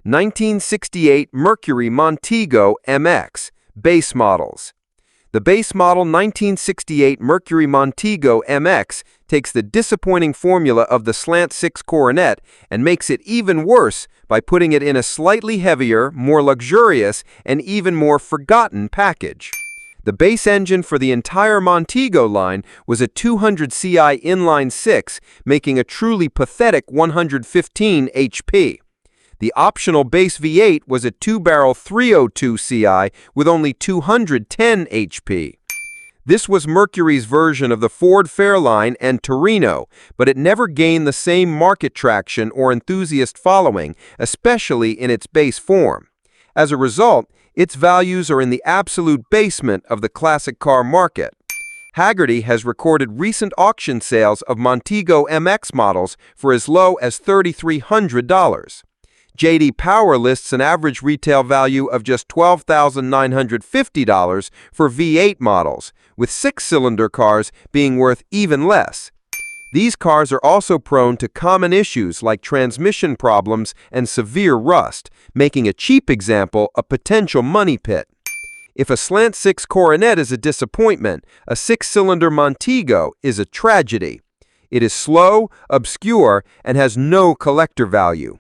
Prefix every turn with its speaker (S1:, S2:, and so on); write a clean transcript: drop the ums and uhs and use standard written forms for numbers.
S1: 1968 Mercury Montego MX, base models. The base model 1968 Mercury Montego MX takes the disappointing formula of the slant-six coronet and makes it even worse by putting it in a slightly heavier, more luxurious, and even more forgotten package. The base engine for the entire Montego line was a 200 Ci inline-six, making a truly pathetic 115 HP. The optional base V8 was a two-barrel 302 Ci with only 210 HP. This was Mercury's version of the Ford Fairlane and Torino, but it never gained the same market traction or enthusiast following, especially in its base form. As a result, its values are in the absolute basement of the classic car market. Hagerty has recorded recent auction sales of Montego MX models for as low as $3,300. J.D. Power lists an average retail value of just $12,950 for V8 models, with six-cylinder cars being worth even less. These cars are also prone to common issues like transmission problems and severe rust, making a cheap example a potential money pit. If a slant-six coronet is a disappointment, a six-cylinder Montego is a tragedy. It is slow, obscure, and has no collector value.